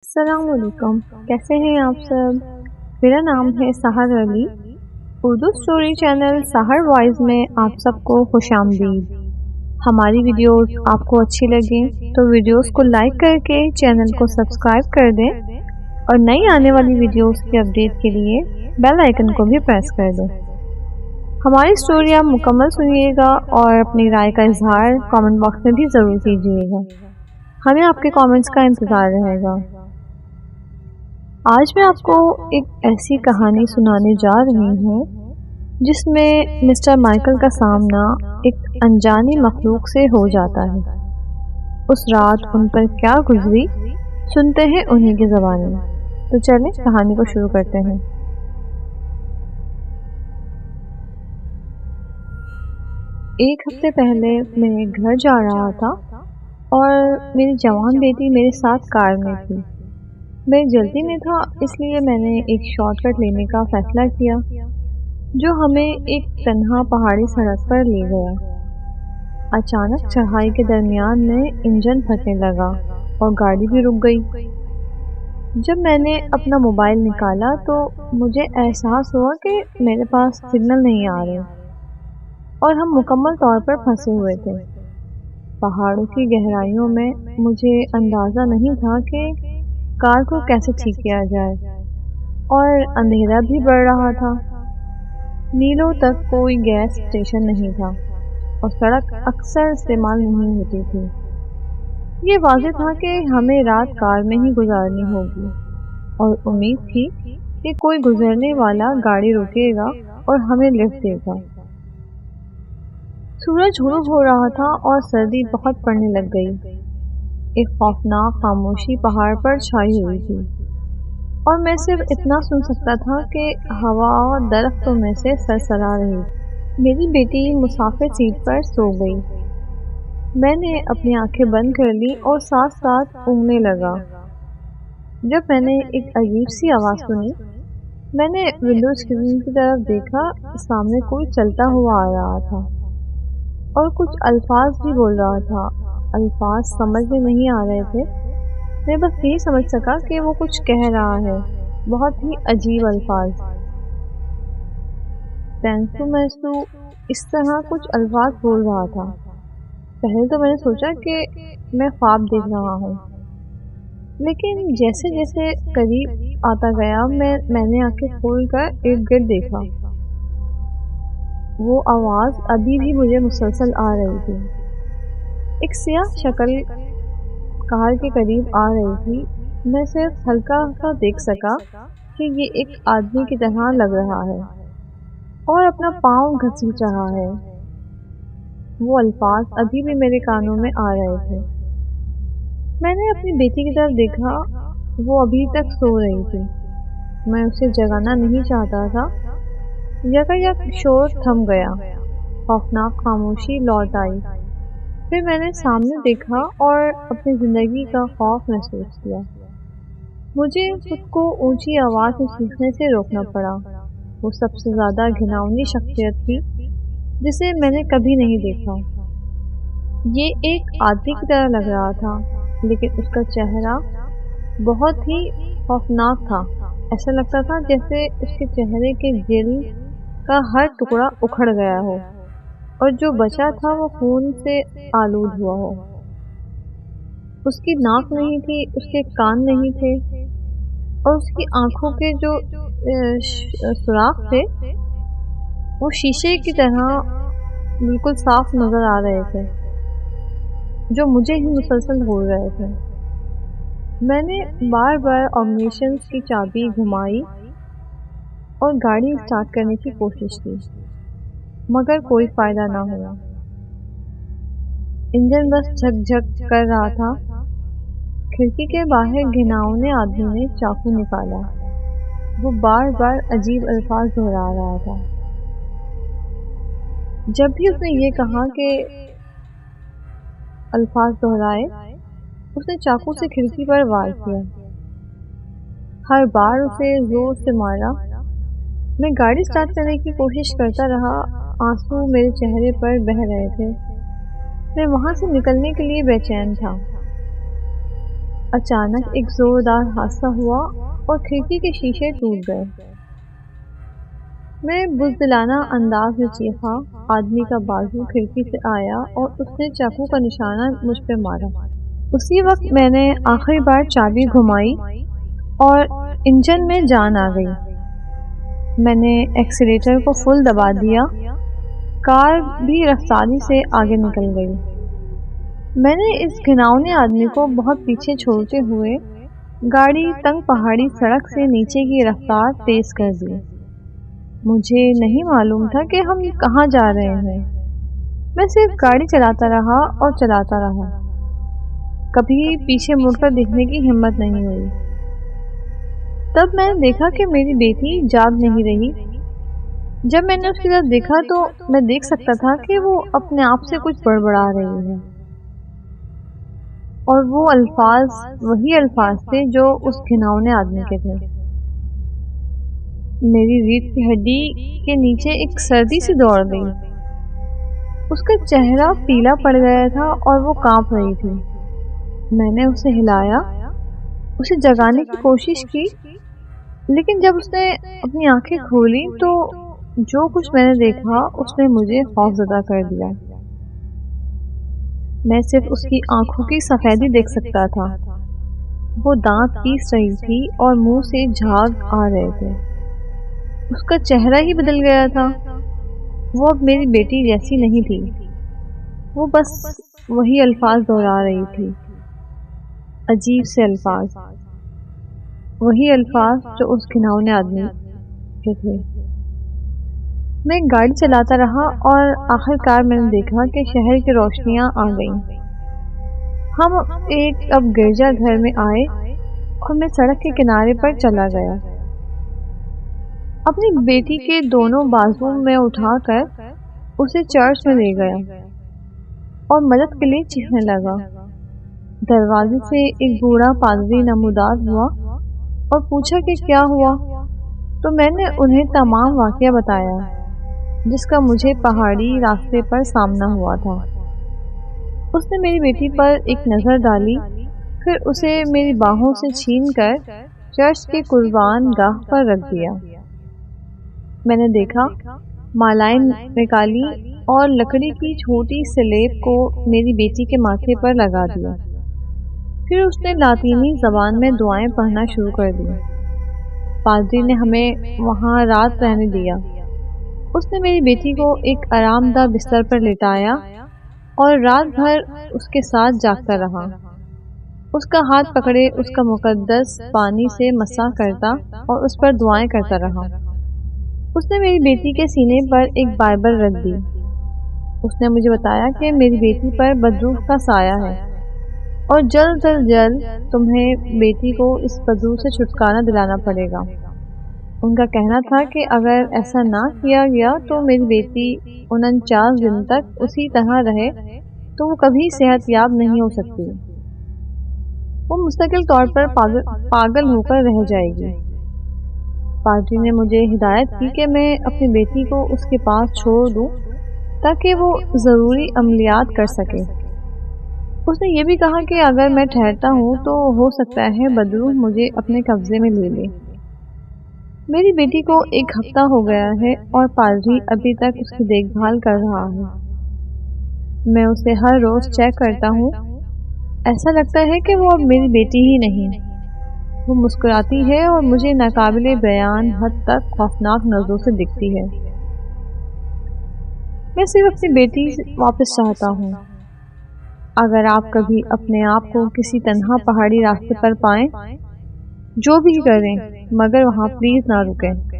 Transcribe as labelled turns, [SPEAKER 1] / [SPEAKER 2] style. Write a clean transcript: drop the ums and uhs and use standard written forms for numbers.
[SPEAKER 1] السلام علیکم، کیسے ہیں آپ سب؟ میرا نام ہے سحر علی۔ اردو اسٹوری چینل سحر وائز میں آپ سب کو خوش آمدید۔ ہماری ویڈیوز آپ کو اچھی لگیں تو ویڈیوز کو لائک کر کے چینل کو سبسکرائب کر دیں اور نئی آنے والی ویڈیوز کی اپڈیٹ کے لیے بیل آئیکن کو بھی پریس کر دیں۔ ہماری اسٹوری آپ مکمل سنیے گا اور اپنی رائے کا اظہار کامنٹ باکس میں بھی ضرور کیجیے گا۔ ہمیں آپ کے کامنٹس کا انتظار رہے گا۔ آج میں آپ کو ایک ایسی کہانی سنانے جا رہی ہوں جس میں مسٹر مائیکل کا سامنا ایک انجانی مخلوق سے ہو جاتا ہے۔ اس رات ان پر کیا گزری سنتے ہیں انہی کی زبان میں۔ تو چلیں کہانی کو شروع کرتے ہیں۔ ایک ہفتے پہلے میں گھر جا رہا تھا اور میری جوان بیٹی میرے ساتھ کار میں تھی۔ میں جلدی میں تھا، اس لیے میں نے ایک شارٹ کٹ لینے کا فیصلہ کیا جو ہمیں ایک تنہا پہاڑی سڑک پر لے گیا۔ اچانک چڑھائی کے درمیان میں انجن پھٹنے لگا اور گاڑی بھی رک گئی۔ جب میں نے اپنا موبائل نکالا تو مجھے احساس ہوا کہ میرے پاس سگنل نہیں آ رہے اور ہم مکمل طور پر پھنسے ہوئے تھے۔ پہاڑوں کی گہرائیوں میں مجھے اندازہ نہیں تھا کہ کار کو کیسے ٹھیک کیا جائے، اور اندھیرا بھی بڑھ رہا تھا۔ میلوں تک کوئی گیس اسٹیشن نہیں تھا اور سڑک اکثر استعمال نہیں ہوتی تھی۔ یہ واضح تھا کہ ہمیں رات کار میں ہی گزارنی ہوگی اور امید تھی کہ کوئی گزرنے والا گاڑی روکے گا اور ہمیں لفٹ دے گا۔ سورج غروب ہو رہا تھا اور سردی بہت پڑنے لگ گئی۔ ایک خوفناک خاموشی پہاڑ پر چھائی ہوئی تھی اور میں صرف اتنا سن سکتا تھا کہ ہوا درختوں میں سے سرسرا رہی۔ میری بیٹی مسافر سیٹ پر سو گئی۔ میں نے اپنی آنکھیں بند کر لی اور ساتھ ساتھ اونگنے لگا جب میں نے ایک عجیب سی آواز سنی۔ میں نے ونڈو اسکرین کی طرف دیکھا، سامنے کوئی چلتا ہوا آ رہا تھا اور کچھ الفاظ بھی بول رہا تھا۔ الفاظ سمجھ میں نہیں آ رہے تھے، میں بس یہی سمجھ سکا کہ وہ کچھ کہہ رہا ہے، بہت ہی عجیب الفاظ۔ تینسو میسو، اس طرح کچھ الفاظ بول رہا تھا۔ پہلے تو میں نے سوچا کہ میں خواب دیکھ رہا ہوں، لیکن جیسے جیسے قریب آتا گیا میں نے آنکھیں کھول کر ارد گرد دیکھا۔ وہ آواز ابھی بھی مجھے مسلسل آ رہی تھی۔ ایک سیاہ شکل کار کے قریب آ رہی تھی۔ میں صرف ہلکا سا دیکھ سکا کہ یہ ایک آدمی کی طرح لگ رہا ہے اور اپنا پاؤں گھسیٹ رہا ہے۔ وہ الفاظ ابھی بھی میرے کانوں میں آ رہے تھے۔ میں نے اپنی بیٹی کی طرف دیکھا، وہ ابھی تک سو رہی تھی۔ میں اسے جگانا نہیں چاہتا تھا۔ یکایک شور تھم گیا، خوفناک خاموشی لوٹ آئی۔ پھر میں نے سامنے دیکھا اور اپنی زندگی کا خوف محسوس کیا۔ مجھے خود کو اونچی آواز میں چیخنے سے روکنا پڑا۔ وہ سب سے زیادہ گھناؤنی شخصیت تھی جسے میں نے کبھی نہیں دیکھا۔ یہ ایک آدمی کی طرح لگ رہا تھا، لیکن اس کا چہرہ بہت ہی خوفناک تھا۔ ایسا لگتا تھا جیسے اس کے چہرے کے جلد کا ہر ٹکڑا اکھڑ گیا ہو اور جو بچا تھا وہ خون سے آلود ہوا ہو۔ اس کی ناک نہیں تھی، اس کے کان نہیں تھے اور اس کی آنکھوں کے جو سوراخ تھے وہ شیشے کی طرح بالکل صاف نظر آ رہے تھے، جو مجھے ہی مسلسل ہو رہے تھے۔ میں نے بار بار آگنیشن کی چابی گھمائی اور گاڑی اسٹارٹ کرنے کی کوشش کی، مگر کوئی فائدہ نہ ہوا۔ انجن بس جھک جھک کر رہا تھا۔ کھڑکی کے باہر گھناؤنے آدمی نے چاقو نکالا۔ وہ بار بار عجیب الفاظ دہرا رہا تھا۔ جب بھی اس نے یہ کہا کہ الفاظ دہرائے، اس نے چاقو سے کھڑکی پر وار کیا۔ ہر بار اسے زور سے مارا۔ میں گاڑی اسٹارٹ کرنے کی کوشش کرتا رہا، آنسو میرے چہرے پر بہہ رہے تھے۔ میں وہاں سے نکلنے کے لیے بے چین تھا۔ اچانک ایک زوردار حادثہ ہوا اور کھڑکی کے شیشے ٹوٹ گئے۔ میں بزدلانہ انداز میں چیخا۔ آدمی کا بازو کھڑکی سے آیا اور اس نے چاقو کا نشانہ مجھ پہ مارا۔ اسی وقت میں نے آخری بار چابی گھمائی اور انجن میں جان آ گئی۔ میں نے ایکسیلیٹر کو فل دبا دیا، کار بھی رفتاری سے آگے نکل گئی۔ میں نے اس گھناؤنے آدمی کو بہت پیچھے چھوڑتے ہوئے گاڑی تنگ پہاڑی سڑک سے نیچے کی رفتار تیز کر دی۔ مجھے نہیں معلوم تھا کہ ہم کہاں جا رہے ہیں۔ میں صرف گاڑی چلاتا رہا اور چلاتا رہا، کبھی پیچھے مڑ کر دیکھنے کی ہمت نہیں ہوئی۔ تب میں نے دیکھا کہ میری بیٹی جاگ نہیں رہی۔ جب میں نے اس کی طرف دیکھا تو میں دیکھ سکتا تھا کہ وہ اپنے آپ سے کچھ بڑبڑا رہی ہے، اور وہ الفاظ وہی الفاظ تھے جو اس گھناؤنے آدمی کے تھے۔ میری ریڑھ کی ہڈی کے نیچے ایک سردی سی دوڑ گئی۔ اس کا چہرہ پیلا پڑ گیا تھا اور وہ کانپ رہی تھی۔ میں نے اسے ہلایا، اسے جگانے کی کوشش کی، لیکن جب اس نے اپنی آنکھیں کھولی تو جو کچھ میں نے دیکھا اس نے مجھے خوفزدہ کر دیا۔ میں صرف اس کی آنکھوں کی سفیدی دیکھ سکتا تھا۔ وہ دانت پیس رہی تھی اور منہ سے جھاگ آ رہے تھے۔ اس کا چہرہ ہی بدل گیا تھا۔ وہ اب میری بیٹی جیسی نہیں تھی۔ وہ بس وہی الفاظ دہرا رہی تھی، عجیب سے الفاظ، وہی الفاظ جو اس گھناؤنے آدمی کے تھے۔ میں گاڑی چلاتا رہا اور آخر کار میں نے دیکھا کہ شہر کی روشنیاں آ گئیں۔ ہم ایک اب گرجا گھر میں آئے اور میں سڑک کے کنارے پر چلا گیا۔ اپنی بیٹی کے دونوں بازو میں اٹھا کر اسے چرچ میں لے گیا اور مدد کے لیے چیخنے لگا۔ دروازے سے ایک بوڑھا پادری نمودار ہوا اور پوچھا کہ کیا ہوا، تو میں نے انہیں تمام واقعہ بتایا جس کا مجھے پہاڑی راستے پر سامنا ہوا تھا۔ اس نے میری بیٹی پر ایک نظر ڈالی، پھر اسے میری باہوں سے چھین کر چرچ کے قربان گاہ پر رکھ دیا۔ میں نے دیکھا، مالائیں نکالی اور لکڑی کی چھوٹی سلیب کو میری بیٹی کے ماتھے پر لگا دیا۔ پھر اس نے لاطینی زبان میں دعائیں پڑھنا شروع کر دی۔ پادری نے ہمیں وہاں رات رہنے دیا۔ اس نے میری بیٹی کو ایک آرام دہ بستر پر لٹایا اور رات بھر اس کے ساتھ جاگتا رہا۔ اس کا ہاتھ پکڑے اس کا مقدس پانی سے مسح کرتا اور اس پر دعائیں کرتا رہا۔ اس نے میری بیٹی کے سینے پر ایک بائبل رکھ دی۔ اس نے مجھے بتایا کہ میری بیٹی پر بدروح کا سایہ ہے اور جلد از جلد تمہیں بیٹی کو اس بدروح سے چھٹکارا دلانا پڑے گا۔ ان کا کہنا تھا کہ اگر ایسا نہ کیا گیا تو میری بیٹی 49 دن تک اسی طرح رہے تو وہ کبھی صحت یاب نہیں ہو سکتی۔ وہ مستقل طور پر پاگل ہو کر رہ جائے گی۔ پادری نے مجھے ہدایت کی کہ میں اپنی بیٹی کو اس کے پاس چھوڑ دوں تاکہ وہ ضروری عملیات کر سکے۔ اس نے یہ بھی کہا کہ اگر میں ٹھہرتا ہوں تو ہو سکتا ہے بدروح مجھے اپنے قبضے میں لے لے۔ میری بیٹی کو 1 ہفتہ ہو گیا ہے اور پادری ابھی تک اس کی دیکھ بھال کر رہا ہے۔ میں اسے ہر روز چیک کرتا ہوں۔ ایسا لگتا ہے کہ وہ اب میری بیٹی ہی نہیں۔ وہ مسکراتی ہے اور مجھے ناقابل بیان حد تک خوفناک نظروں سے دیکھتی ہے۔ میں صرف اپنی بیٹی واپس چاہتا ہوں۔ اگر آپ کبھی اپنے آپ کو کسی تنہا پہاڑی راستے پر پائیں، جو بھی کریں مگر وہاں پلیز نہ رکیں۔